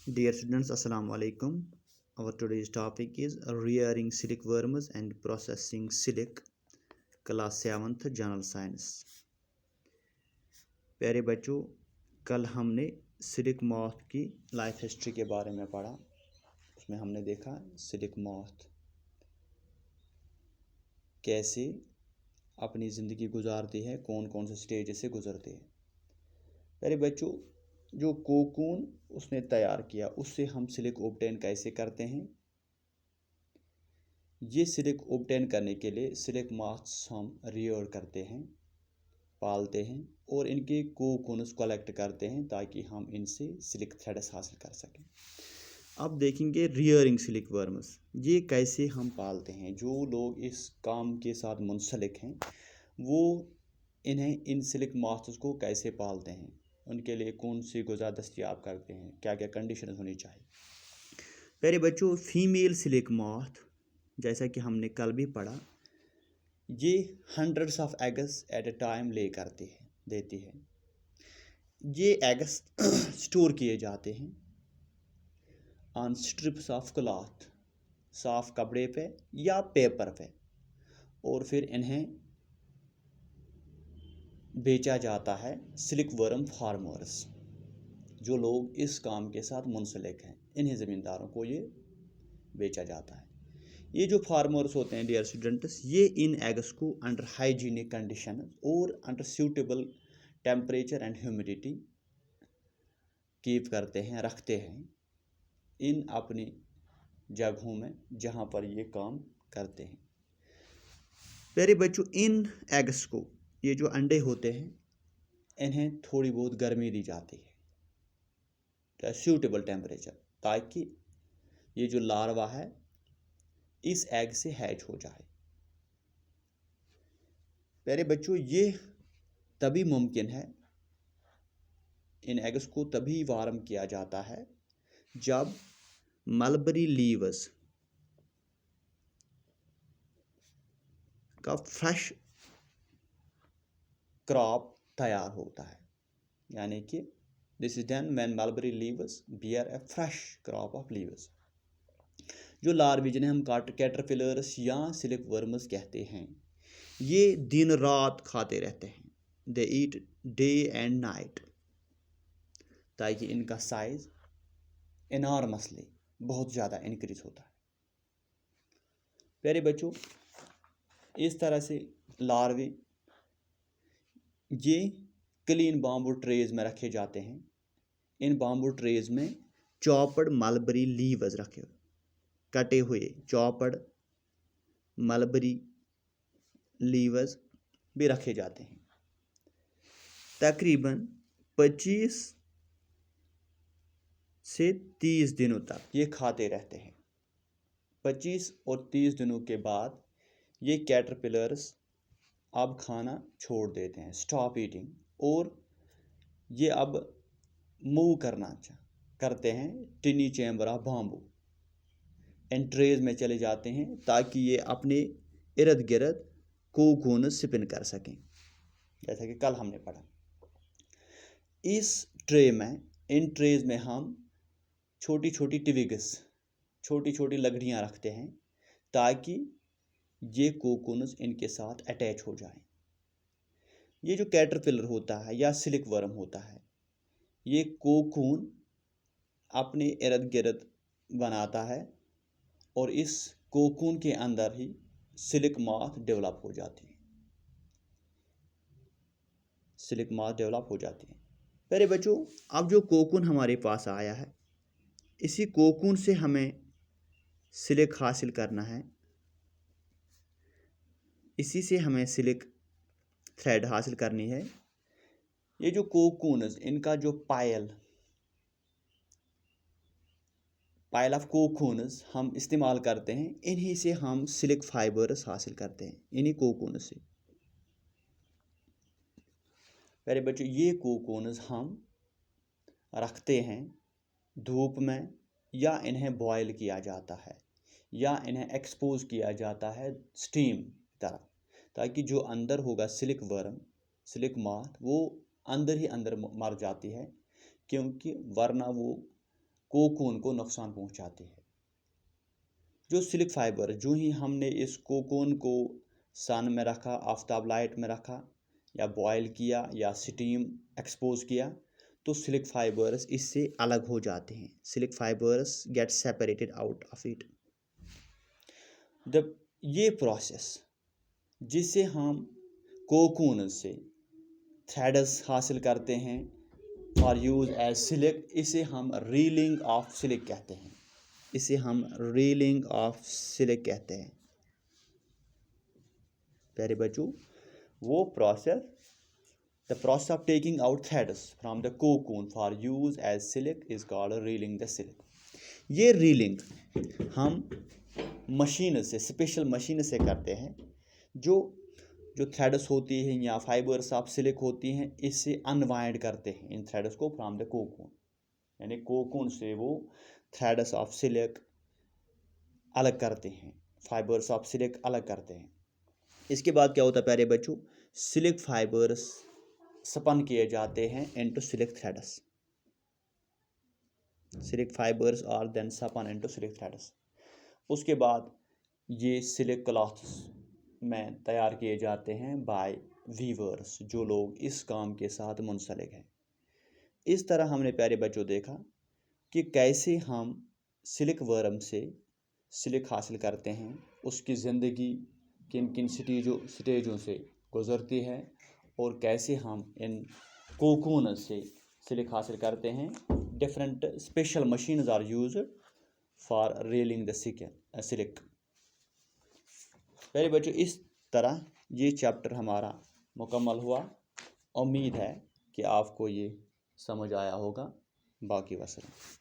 Dear students, Assalamu alaikum. Our today's topic is rearing silkworms and processing silk, class 7th General Science. प्यारे बच्चों, कल हमने silk moth की life history के बारे में पढ़ा। उसमें हमने देखा सिल्क मॉथ कैसे अपनी ज़िंदगी गुजारती है, कौन कौन से स्टेज से गुजरती है। प्यारे बच्चों, जो कोकून उसने तैयार किया उससे हम सिल्क ऑब्टेन कैसे करते हैं। ये सिल्क ऑब्टेन करने के लिए सिल्क मॉथ्स हम रियर करते हैं, पालते हैं और इनके कोकून्स कलेक्ट करते हैं ताकि हम इनसे सिल्क थ्रेड्स हासिल कर सकें। अब देखेंगे रियरिंग सिल्क वर्म्स, ये कैसे हम पालते हैं। जो लोग इस काम के साथ मुंसलिक हैं वो इन सिल्क मॉथ्स को कैसे पालते हैं, उनके लिए कौन सी ग़िज़ा दस्तयाब करते हैं, क्या क्या कंडीशन होनी चाहिए। प्यारे बच्चों, फीमेल सिल्क मॉथ जैसा कि हमने कल भी पढ़ा, ये hundreds of eggs eight A time ले करती है, देती है। ये एग्स स्टोर किए जाते हैं ऑन स्ट्रिप्स ऑफ क्लॉथ, साफ कपड़े पे या पेपर पे, और फिर इन्हें बेचा जाता है सिल्क वर्म फार्मर्स। जो लोग इस काम के साथ मुंसलिक हैं, इन्हीं ज़मींदारों को ये बेचा जाता है। ये जो फार्मर्स होते हैं डियर स्टूडेंट्स, ये इन एग्स को अंडर हाइजीनिक कंडीशन और under suitable temperature and humidity keep करते हैं, रखते हैं इन अपनी जगहों में जहाँ पर ये काम करते हैं। प्यारे बच्चों, इन एग्स को, ये जो अंडे होते हैं, इन्हें थोड़ी बहुत गर्मी दी जाती है, सूटेबल टेम्परेचर, ताकि ये जो लार्वा है इस एग से हैच हो जाए। प्यारे बच्चों, ये तभी मुमकिन है, इन एग्स को तभी वार्म किया जाता है जब मलबरी लीव्स का फ्रेश क्रॉप तैयार होता है, यानी कि this is done when mulberry leaves bear a fresh crop of leaves. जो लार्वी, जिन्हें हम कैटरपिलर्स या सिल्क वर्म्स कहते हैं, ये दिन रात खाते रहते हैं। दे ईट डे एंड नाइट, ताकि इनका साइज इनॉर्मसली बहुत ज़्यादा इंक्रीज होता है। प्यारे बच्चों, इस तरह से लार्वे ये क्लीन बाम्बू ट्रेज में रखे जाते हैं। इन बाम्बू ट्रेज में चॉपड मलबरी लीव्स रखे, कटे हुए चॉपड मलबरी लीव्स भी रखे जाते हैं। तकरीबन 25 से 30 दिनों तक ये खाते रहते हैं। 25 और 30 दिनों के बाद ये कैटरपिलर्स अब खाना छोड़ देते हैं, स्टॉप ईटिंग, और ये अब मूव करना करते हैं टिनी चैम्बर ऑफ बाम्बू, इन ट्रेज में चले जाते हैं ताकि ये अपने इर्द गिर्द कोकून स्पिन कर सकें, जैसा कि कल हमने पढ़ा। इस ट्रे में, इन ट्रेज में हम छोटी छोटी ट्विग्स, छोटी छोटी लकड़ियाँ रखते हैं ताकि ये कोकून्स इनके साथ अटैच हो जाएं। ये जो कैटरपिलर होता है या सिल्क वर्म होता है, ये कोकून अपने इर्द गिर्द बनाता है और इस कोकून के अंदर ही सिल्क मॉथ डेवलप हो जाती है, सिल्क मॉथ डेवलप हो जाती है। प्यारे बच्चों, अब जो कोकून हमारे पास आया है, इसी कोकून से हमें सिल्क हासिल करना है, इसी से हमें सिल्क थ्रेड हासिल करनी है। ये जो कोकून्स, इनका जो पायल ऑफ कोकून्स हम इस्तेमाल करते हैं, इन्हीं से हम सिल्क फाइबर्स हासिल करते हैं, इन्हीं कोकून से। प्यारे बच्चों, ये कोकून्स हम रखते हैं धूप में, या इन्हें बॉयल किया जाता है, या इन्हें एक्सपोज किया जाता है स्टीम तरफ, ताकि जो अंदर होगा सिल्क वर्म, सिल्क मॉथ, वो अंदर ही अंदर मर जाती है, क्योंकि वरना वो कोकून को नुकसान पहुंचाते हैं। जो सिल्क फाइबर, जो ही हमने इस कोकून को सन में रखा, आफ्ताब लाइट में रखा, या बॉयल किया या स्टीम एक्सपोज किया, तो सिल्क फाइबर्स इससे अलग हो जाते हैं। Silk fibres get separated out of it. जब ये प्रोसेस जिससे हम कोकून से थ्रेड्स हासिल करते हैं फॉर यूज एज सिल्क, इसे हम रीलिंग ऑफ सिल्क कहते हैं। इसे हम रीलिंग ऑफ सिल्क कहते हैं। प्यारे बच्चों, वो process, the process of taking out threads from the cocoon for use as silk is called reeling the silk. ये रीलिंग हम मशीन से, स्पेशल मशीन से करते हैं। जो थ्रेड्स होती हैं या फाइबर्स ऑफ सिल्क होती हैं, इससे अनवाइंड करते हैं इन थ्रेड्स को फ्रॉम द कोकून, यानी कोकून से वो थ्रेड्स ऑफ सिल्क अलग करते हैं, फाइबर्स ऑफ सिल्क अलग करते हैं। इसके बाद क्या होता है प्यारे बच्चों, सिल्क फाइबर्स स्पन किए जाते हैं into silk threads. Silk fibres are then spun into silk threads. उसके बाद ये सिल्क क्लॉथ्स में तैयार किए जाते हैं बाय वीवर्स, जो लोग इस काम के साथ मुंसलिक हैं। इस तरह हमने प्यारे बच्चों देखा कि कैसे हम सिल्क वर्म से सिल्क हासिल करते हैं, उसकी ज़िंदगी किन किन स्टेजों से गुज़रती है, और कैसे हम इन कोकून से सिल्क हासिल करते हैं। Different special machines are used for reeling the silk. प्यारे बच्चों, इस तरह ये चैप्टर हमारा मुकम्मल हुआ। उम्मीद है कि आपको ये समझ आया होगा। बाकी वसल्लम।